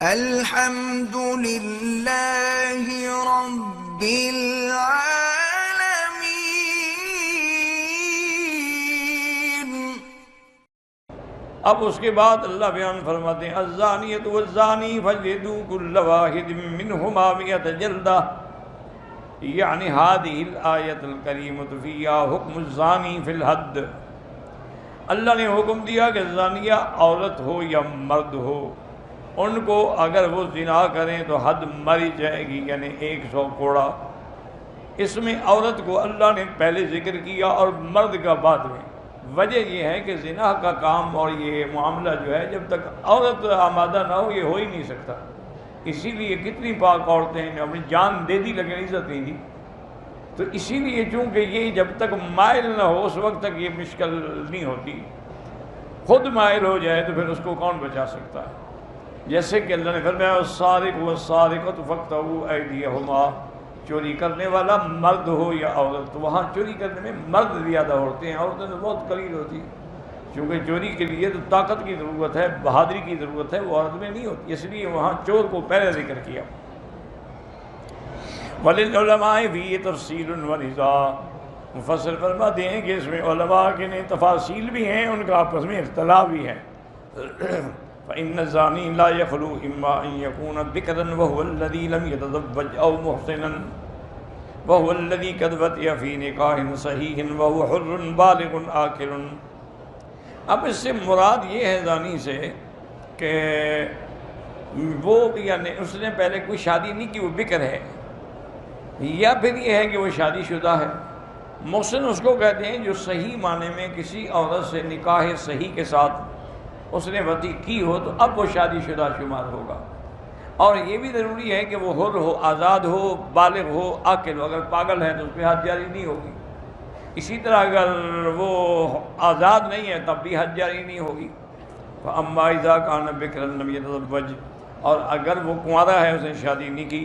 الحمد لله رب العالمين۔ اب اس کے بعد اللہ بیان فرماتے ہیں الزانیۃ والزانی فجلدوا کل واحد منہما مئۃ جلدہ، یعنی هذه الآیۃ الکریمۃ فیہا حکم الزانی فی الحد۔ اللہ نے حکم دیا کہ زانیہ عورت ہو یا مرد ہو، ان کو اگر وہ زنا کریں تو حد ماری جائے گی، یعنی 100 کوڑا۔ اس میں عورت کو اللہ نے پہلے ذکر کیا اور مرد کا بعد میں۔ وجہ یہ ہے کہ زنا کا کام اور یہ معاملہ جو ہے جب تک عورت آمادہ نہ ہو یہ ہو ہی نہیں سکتا۔ اسی لیے کتنی پاک عورتیں ہیں اپنی جان دے دی لیکن عزت نہیں دی۔ تو اسی لیے چونکہ یہ جب تک مائل نہ ہو اس وقت تک یہ مشکل نہیں ہوتی، خود مائل ہو جائے تو پھر اس کو کون بچا سکتا ہے؟ جیسے کہ اللہ نے فرمایا السارق والسارقۃ فاقطعوا ایدیہما، چوری کرنے والا مرد ہو یا عورت، تو وہاں چوری کرنے میں مرد زیادہ ہوتے ہیں، عورتیں تو بہت قلیل ہوتی ہیں، کیونکہ چوری کے لیے تو طاقت کی ضرورت ہے، بہادری کی ضرورت ہے، وہ عورت میں نہیں ہوتی، اس لیے وہاں چور کو پہلے ذکر کیا۔ وَلِلْعُلَمَاءِ فِيهِ تَفْصِيلٌ وَنِزَاعٌ، مفسر فرماتے ہیں کہ اس میں علماء کے نے تفاصیل بھی ہیں، ان کا آپس میں اختلاف بھی ہے۔ فَإِنَّ الزَّانِي لَا يَخْلُو إِمَّا أَن يَكُونَ بِكْرًا وَهُوَ الَّذِي لَمْ يَتَزَوَّجْ أَوْ مُحْصِنًا وَهُوَ الَّذِي قَدْ وَطِئَ فِي نِكَاحٍ صَحِيحٍ وَهُوَ حُرٌّ بَالِغٌ عَاقِلٌ۔ اب اس سے مراد یہ ہے زانی سے کہ وہ یعنی اس نے پہلے کوئی شادی نہیں کی، وہ بکر ہے، یا پھر یہ ہے کہ وہ شادی شدہ ہے۔ محسن اس کو کہتے ہیں جو صحیح معنی میں کسی عورت سے نکاح صحیح کے ساتھ اس نے وطی کی ہو تو اب وہ شادی شدہ شمار ہوگا، اور یہ بھی ضروری ہے کہ وہ حر ہو، آزاد ہو، بالغ ہو، عاقل ہو۔ اگر پاگل ہے تو اس پہ حد جاری نہیں ہوگی، اسی طرح اگر وہ آزاد نہیں ہے تب بھی حد جاری نہیں ہوگی۔ فَأَمَّا إِذَا كَانَ بِكْرًا لَمْ يَتَزَوَّجْ، اور اگر وہ کنوارا ہے اس نے شادی نہیں کی،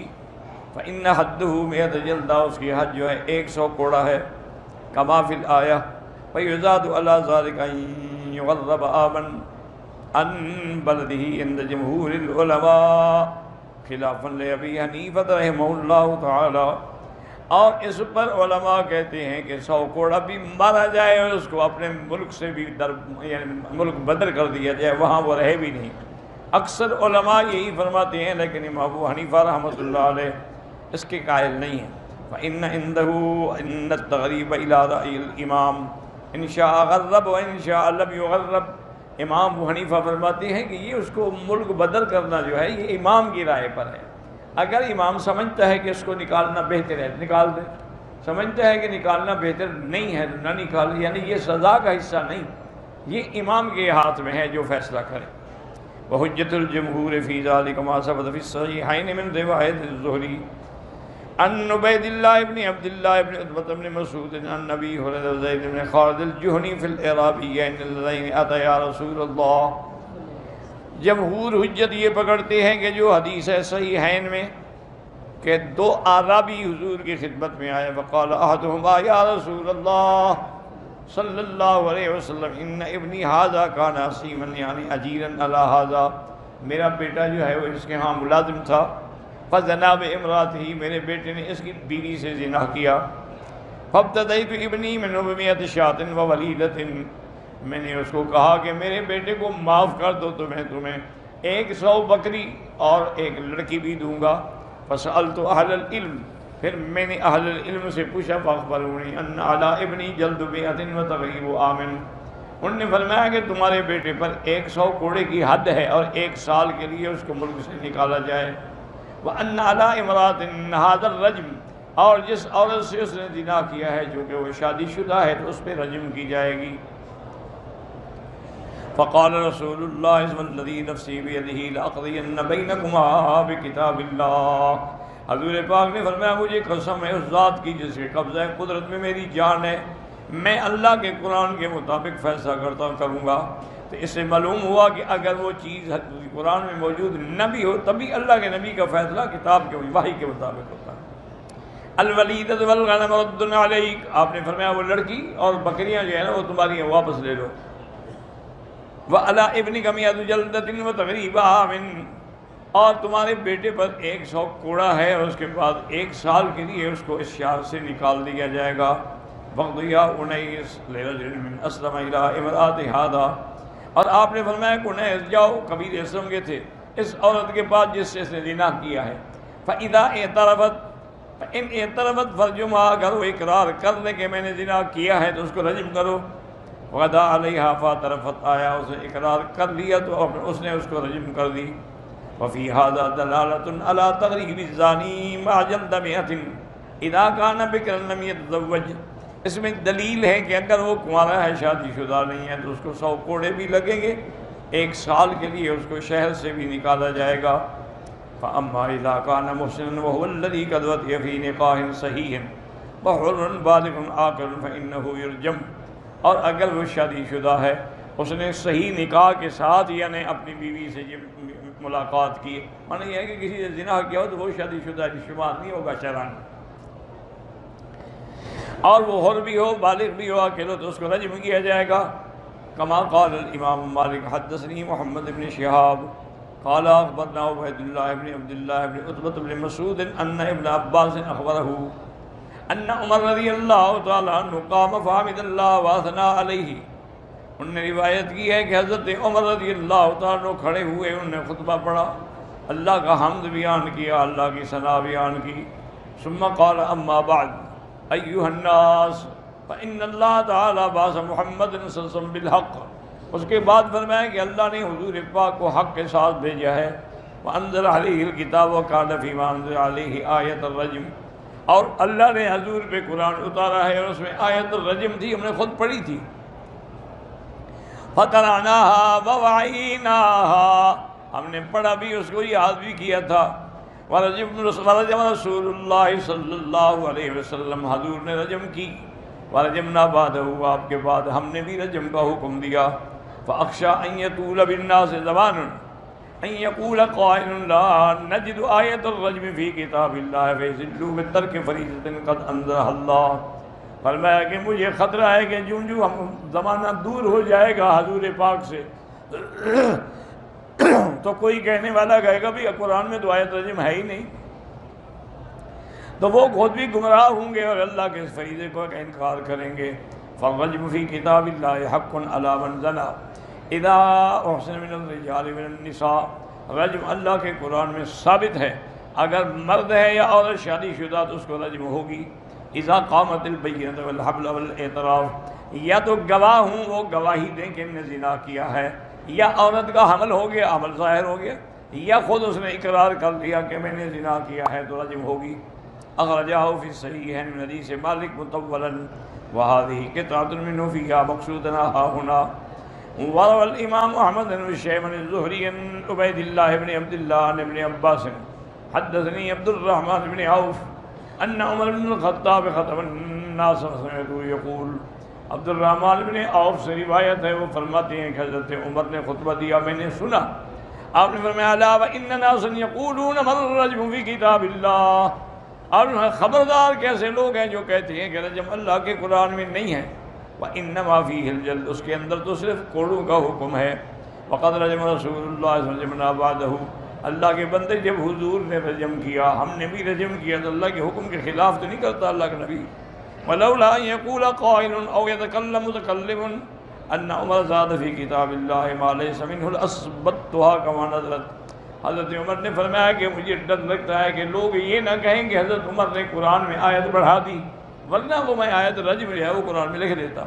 فَإِنَّ حَدُّهُ مِئَةُ جَلْدَةٍ، اس کی حد جو ہے 100 کوڑا ہے، كما فی الآیہ۔ فَيُزَادُ عَلَى ذَلِكَ أَن يُغَرَّبَ آمَنْ عن بلده عند جمہور العلماء خلافا لأبی حنیفہ رحمہ اللہ تعالی۔ اور اس پر علماء کہتے ہیں کہ 100 کوڑا بھی مارا جائے اور اس کو اپنے ملک سے بھی یعنی ملک بدر کر دیا جائے، وہاں وہ رہے بھی نہیں۔ اکثر علماء یہی فرماتے ہیں، لیکن امام ابو حنیفہ رحمۃ اللہ علیہ اس کے قائل نہیں ہیں۔ فإن عنده ان التغریب إلى رأي الامام ان شاء غرب وان شاء لم يغرب۔ امام ابو حنیفہ فرماتے ہیں کہ یہ اس کو ملک بدر کرنا جو ہے یہ امام کی رائے پر ہے۔ اگر امام سمجھتا ہے کہ اس کو نکالنا بہتر ہے نکال دے، سمجھتا ہے کہ نکالنا بہتر نہیں ہے نہ نکال، یعنی یہ سزا کا حصہ نہیں، یہ امام کے ہاتھ میں ہے جو فیصلہ کرے۔ وحجت الجمہور فی ذلک ما ثبت فی الصحیحین من روایت الزہری عن عبید اللہ ابن عبد اللہ ابن عتبہ بن مسعود عن ابی ہریرہ وزید بن خالد الجہنی فی الاعرابیین اللذین اتیا رسول اللہ۔ جمہور حجت یہ پکڑتے ہیں کہ جو حدیث ہے صحیحین میں کہ 2 اعرابی حضور کی خدمت میں آئے، وقال احدہما یا رسول اللہ صلی اللہ علیہ وسلم ان ابنی ھذا کان عصیما یعنی اجیرا علی ھذا، میرا بیٹا جو ہے وہ اس کے ہاں ملازم تھا، فزنا بامرأتہ، میرے بیٹے نے اس کی بیوی سے زنا کیا، فابتدیت ابنی من 100 شاۃ وولیدۃ، میں نے اس کو کہا کہ میرے بیٹے کو معاف کر دو تو میں تمہیں 100 بکری اور 1 لڑکی بھی دوں گا۔ فسألت اہل العلم، پھر میں نے اہل العلم سے پوچھا، فاخبرونی ان علی ابنی جلد 100 وتغریب عام، انہوں نے فرمایا کہ تمہارے بیٹے پر 100 کوڑے کی حد ہے اور 1 سال کے لیے اس کو ملک سے نکالا جائے۔ وَأَنَّ عَلَىٰ امْرَأَةٍ هَٰذَا الرَّجْمُ، اور جس عورت سے اس نے زنا کیا ہے جو کہ وہ شادی شدہ ہے تو اس پہ رجم کی جائے گی۔ فقال رسول اللہ وَالَّذِي نَفْسِي بِيَدِهِ لَأَقْضِيَنَّ بَيْنَكُمَا بِكِتَابِ اللَّهِ، حضور پاک نے فرمایا مجھے قسم ہے اس ذات کی جس کے قبضہ قدرت میں میری جان ہے، میں اللہ کے قرآن کے مطابق فیصلہ کروں گا۔ تو اس سے معلوم ہوا کہ اگر وہ چیز قرآن میں موجود نہ بھی ہو تبھی اللہ کے نبی کا فیصلہ کتاب کے وحی کے مطابق ہوتا ہے۔ الولیدۃ والغنم رد علیک، آپ نے فرمایا وہ لڑکی اور بکریاں جو ہے نا وہ تمہاری ہیں، واپس لے لو۔ وعلی ابنک 100 جلدۃ وتغریب عام، اور تمہارے بیٹے پر 100 کوڑا ہے، اور اس کے بعد 1 سال کے لیے اس کو اس شہر سے نکال دیا جائے گا۔ وَقْضِيَا أُنَيْسَ لِرَجُلٍ مِّنْ أَسْلَمَ إِلَىٰ امْرَأَتِ هَٰذَا، اور آپ نے فرمایا کہ انیس جاؤ، قبیل اسلم کے تھے، اس عورت کے پاس جس سے اس نے زنا کیا ہے، فَإِذَا اعْتَرَفَتْ فَإِنْ اعْتَرَفَتْ فَارْجُمْهَا، اگر وہ اقرار کر لے کہ میں نے زنا کیا ہے تو اس کو رجم کرو۔ وَغَدَا عَلَيْهَا فَاعْتَرَفَتْ، آیا اس نے اقرار کر لیا تو اس نے اس کو رجم کر دی۔ وفی هذا دلالة على تغریب الزانی مع جلد 100 اذا كان بکرا لم يتزوج، اس میں دلیل ہے کہ اگر وہ کنوارا ہے، شادی شدہ نہیں ہے، تو اس کو 100 کوڑے بھی لگیں گے، 1 سال کے لیے اس کو شہر سے بھی نکالا جائے گا۔ فاما اذا كان محسنا وهو الذي قد وطئ في نکاح صحیح وحر بالغ عاقل فانه يرجم، اور اگر وہ شادی شدہ ہے، اس نے صحیح نکاح کے ساتھ یعنی اپنی بیوی سے ملاقات کی، معنی یہ ہے کہ کسی سے زنا کیا ہو تو وہ شادی شدہ شمار نہیں ہوگا شرعاً، اور وہ حر بھی ہو، بالغ بھی ہو، اکیلو ہو، تو اس کو رجم کیا جائے گا۔ کما قال الامام مالک حدثنی محمد بن شہاب قال اخبرنا عبید اللہ بن عبد اللہ بن عتبۃ بن مسعود ان ابن عباس اخبرہ ان عمر رضی اللہ تعالی عنہ قام فحمد اللہ واثنى علیہ، انہوں نے روایت کی ہے کہ حضرت عمر رضی اللہ تعالیٰ عنہ کھڑے ہوئے، انہوں نے خطبہ پڑھا، اللہ کا حمد بیان کیا، اللہ کی ثنا بیان کی۔ ثم قال اما بعد ایھا الناس فإن اللہ تعالیٰ بعث محمد صلی اللہ علیہ وسلم بالحق، اس کے بعد فرمایا کہ اللہ نے حضور پاک کو حق کے ساتھ بھیجا ہے۔ وانزل علیہ الکتاب وکان فیما انزل علیہ آیۃ الرجم، اور اللہ نے حضور پہ قرآن اتارا ہے اور اس میں آیت الرجم تھی، ہم نے خود پڑھی تھی۔ فَقَرَأْنَاهَا وَوَعَيْنَاهَا، ہم نے پڑھا بھی، اس کو یاد بھی کیا تھا۔ وَرَجَمَ رسول اللہ صلی اللہ علیہ وسلم، حضور نے رجم کی۔ وَرَجَمْنَا بَعْدَهُ، آپ کے بعد ہم نے بھی رجم کا حکم دیا۔ فَأَخْشَىٰ أَن يَطُولَ بِالنَّاسِ زَمَانٌ أَن يَقُولَ قَائِلٌ لَا نَجِدُ آیَةَ الرَّجْمِ فِي كِتَابِ اللَّهِ فَيَضِلُّوا بِتَرْكِ فَرِيضَةٍ قَدْ أَنزَلَهَا اللَّهُ، فرمایا کہ مجھے خطرہ ہے کہ جو زمانہ دور ہو جائے گا حضور پاک سے تو کوئی کہنے والا کہے گا بھی قرآن میں تو آیت رجم ہے ہی نہیں، تو وہ خود بھی گمراہ ہوں گے اور اللہ کے اس فریضے کو انکار کریں گے۔ فالرجم فی کتاب اللہ حق علی من زنا اذا احسن من الرجال من النساء، رجم اللہ کے قرآن میں ثابت ہے، اگر مرد ہے یا عورت شادی شدہ تو اس کو رجم ہوگی۔ اذا قامت البینۃ والحبل والاعتراف، یا تو گواہ ہوں وہ گواہی دیں کہ انہوں نے زنا کیا ہے، یا عورت کا حمل ہو گیا، حمل ظاہر ہو گیا، یا خود اس نے اقرار کر لیا کہ میں نے زنا کیا ہے تو رجم ہوگی۔ اخرجہ فی الصحیحین من حدیث مالک مطولا وهذه قطعۃ منه فیها مقصودنا ها هنا۔ وروى الامام احمد بن شیبہ الزہری عن عبید اللہ بن عبد اللہ عن ابن عباس حدثني عبد الرحمن بن عوف ان عمر بن الخطاب خطب الناس سمعته يقول، عبد الرحمن بن عوف سے روایت ہے، وہ فرماتے ہیں کہ حضرت عمر نے خطبہ دیا، میں نے سنا، آپ نے فرمایا الا وان ناسا يقولون ما الرجم في كتاب اللہ، اور خبردار کیسے لوگ ہیں جو کہتے ہیں کہ رجم اللہ کے قرآن میں نہیں ہے، وانما فيه الجلد، اس کے اندر تو صرف کوڑوں کا حکم ہے۔ وقد رجم رسول اللہ صلی اللہ علیہ وسلم بعدہ، اللہ کے بندے جب حضور نے رجم کیا ہم نے بھی رجم کیا، تو اللہ کے حکم کے خلاف تو نہیں کرتا اللہ کے نبی۔ ولولا ان يقول قائل او يتكلم متكلم ان عمر زاد في كتاب الله ما ليس منه الاثبتها كما نزلت، حضرت عمر نے فرمایا کہ مجھے ڈر لگتا ہے کہ لوگ یہ نہ کہیں کہ حضرت عمر نے قرآن میں آیت بڑھا دی، ورنہ وہ میں آیت رجم جو ہے وہ قرآن میں لکھ دیتا۔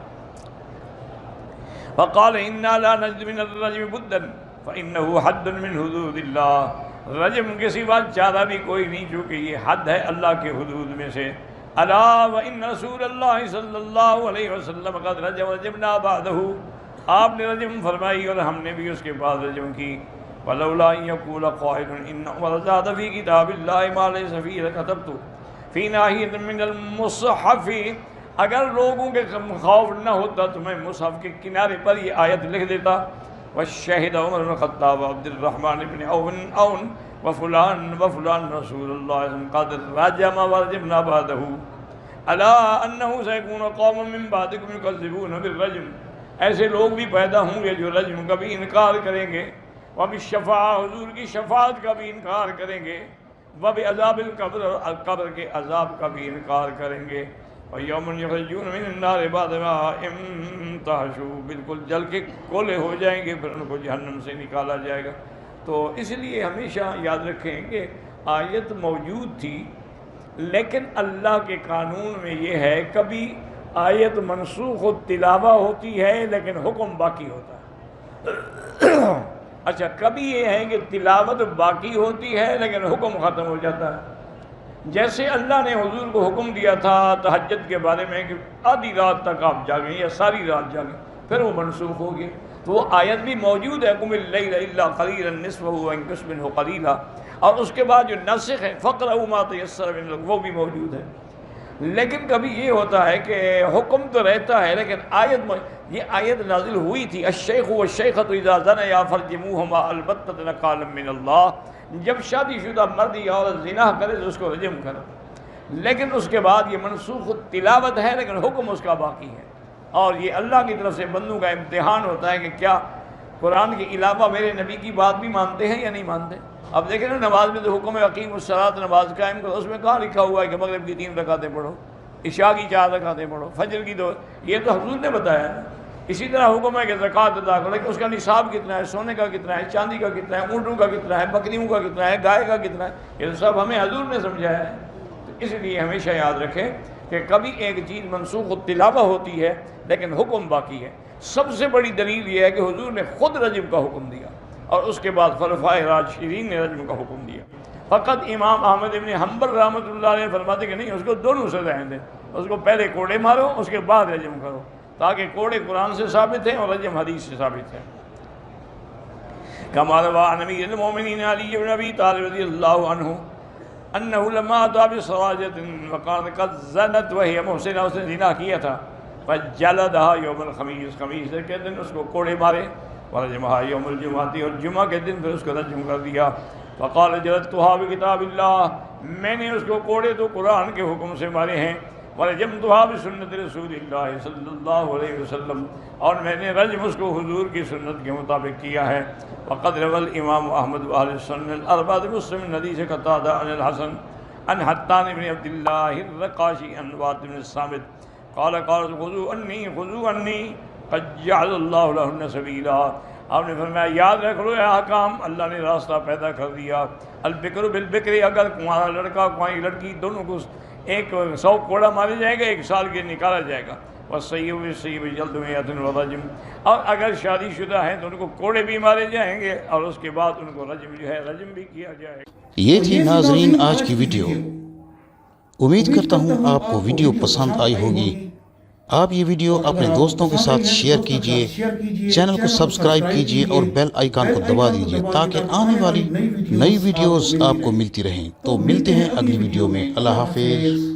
فقال انا لا نجد من الرجم بدا فانه حد من حدود اللہ، رجم کے سوا چارہ بھی کوئی نہیں، چونکہ یہ حد ہے اللہ کے حدود میں سے۔ الا وان رسول اللہ صلی اللہ علیہ وسلم قد رجم رجمنا بعدہ، آپ نے رجم فرمائی اور ہم نے بھی اس کے بعد رجم کی۔ ولولا ان يقول قائل ان عمر زاد في كتاب الله ما ليس فيه لكتبت في ناحية من المصحف، اگر لوگوں کے خوف نہ ہوتا تو میں مصحف کے کنارے پر یہ آیت لکھ دیتا۔ والشاہد عمر بن الخطاب عبد الرحمن بن عون وفلان وفلان رسول اللہ قد رجم ورجمنا بعده الا انه سيكون قوم من بعدكم يكذبون بالرجم، ایسے لوگ بھی پیدا ہوں گے جو رجم کا بھی انکار کریں گے۔ وبالشفاعہ حضور کی شفاعت کا بھی انکار کریں گے، وبعذاب القبر اور قبر کے عذاب کا بھی انکار کریں گے، وَيَوْمٌ يُخْرَجُونَ مِنَ النَّارِ بَعْدَ مَا انتَحَشُوا، بالکل جل کے کولے ہو جائیں گے، پھر ان کو جہنم سے نکالا جائے گا۔ تو اس لیے ہمیشہ یاد رکھیں کہ آیت موجود تھی، لیکن اللہ کے قانون میں یہ ہے کبھی آیت منسوخ و تلاوہ ہوتی ہے لیکن حکم باقی ہوتا ہے۔ اچھا، کبھی یہ ہے کہ تلاوت باقی ہوتی ہے لیکن حکم ختم ہو جاتا ہے۔ جیسے اللہ نے حضور کو حکم دیا تھا تہجد کے بارے میں کہ آدھی رات تک آپ جاگیں یا ساری رات جاگیں، پھر وہ منسوخ ہو گیا، تو وہ آیت بھی موجود ہے قُمِ اللَّيْلَ إِلَّا قَلِيلًا نِّصْفَهُ وَانقُصْ مِنْهُ قَلِيلًا، اور اس کے بعد جو ناسخ ہے فَاقْرَؤُوا مَا تَيَسَّرَ مِنْهُ، وہ بھی موجود ہے۔ لیکن کبھی یہ ہوتا ہے کہ حکم تو رہتا ہے لیکن یہ آیت نازل ہوئی تھی الشیخ والشیخۃ اذا زنیا فرجموہما البتۃ نکالا من اللہ، جب شادی شدہ مرد یا عورت زنا کرے تو اس کو رجم کرو، لیکن اس کے بعد یہ منسوخ تلاوت ہے لیکن حکم اس کا باقی ہے۔ اور یہ اللہ کی طرف سے بندوں کا امتحان ہوتا ہے کہ کیا قرآن کے علاوہ میرے نبی کی بات بھی مانتے ہیں یا نہیں مانتے۔ اب دیکھیں نا، نماز میں تو حکم ہے اقیم الصلاۃ، نماز قائم کرو، اس میں کہاں لکھا ہوا ہے کہ مغرب کی 3 رکعتیں پڑھو، عشاء کی 4 رکعتیں پڑھو، فجر کی 2، یہ تو حضور نے بتایا ہے۔ اسی طرح حکم ہے کہ زکوٰۃ ادا کرو، لیکن اس کا نصاب کتنا ہے، سونے کا کتنا ہے، چاندی کا کتنا ہے، اونٹوں کا کتنا ہے، بکریوں کا کتنا ہے، گائے کا کتنا ہے، یہ تو سب ہمیں حضور نے سمجھایا ہے۔ تو اس لیے ہمیشہ یاد رکھیں کہ کبھی ایک چیز منسوخ التلاوہ ہوتی ہے لیکن حکم باقی ہے۔ سب سے بڑی دلیل یہ ہے کہ حضور نے خود رجم کا حکم دیا اور اس کے بعد خلفائے راشدین نے رجم کا حکم دیا۔ فقط امام احمد ابن حنبل رحمۃ اللہ علیہ فرماتے کہ نہیں، اس کو دونوں سزائیں دیں، اس کو پہلے کوڑے مارو، اس کے بعد رجم کرو، تاکہ کوڑے قرآن سے ثابت ہیں اور رجم حدیث سے ثابت ہے۔ کما روى عن امیر المؤمنین علی بن ابی طالب رضی اللہ عنہ انه لما اتى بسراجة وقال قد زنت وهي محسنہ، اس نے زنا کیا تھا، فجلدها یوم الخمیس، خمیس کے دن اس کو کوڑے مارے، ورجمها یوم الجمعہ، اور جمعہ کے دن پھر اس کو رجم کر دیا۔ فقال جلدتها بکتاب اللہ، میں نے اس کو کوڑے تو قرآن کے حکم سے مارے ہیں، ورجمتها بسنت رسول اللہ صلی اللہ علیہ وسلم، اور میں نے رجم اس کو حضور کی سنت کے مطابق کیا ہے۔ وقد روى الامام احمد واہل السنن الاربعۃ مسلم من حدیث قتادہ عن الحسن عن حتان بن عبد اللہ الرقاشی عن عبادۃ بن الصامت قال قال خذوا عنی قد جعل اللہ لہن سبیلا، آپ نے فرمایا یاد رکھ لو یہ احکام، اللہ نے راستہ پیدا کر دیا۔ البکر بالبکر، اگر تمہارا لڑکا کوئی لڑکی دونوں کو ایک 100 کوڑا مارے جائے گا، 1 سال کے نکالا جائے گا۔ والصیب بالصیب جلد 100 ورجم، اور اگر شادی شدہ ہیں تو ان کو کوڑے بھی مارے جائیں گے اور اس کے بعد ان کو رجم جو ہے رجم بھی کیا جائے گا۔ یہ تھی ناظرین آج کی ویڈیو، امید کرتا ہوں آپ کو ویڈیو پسند آئی ہوگی۔ آپ یہ ویڈیو اپنے دوستوں کے ساتھ شیئر کیجئے، چینل کو سبسکرائب کیجئے اور بیل آئیکن کو دبا دیجئے تاکہ آنے والی نئی ویڈیوز آپ کو ملتی رہیں۔ تو ملتے ہیں اگلی ویڈیو میں، اللہ حافظ۔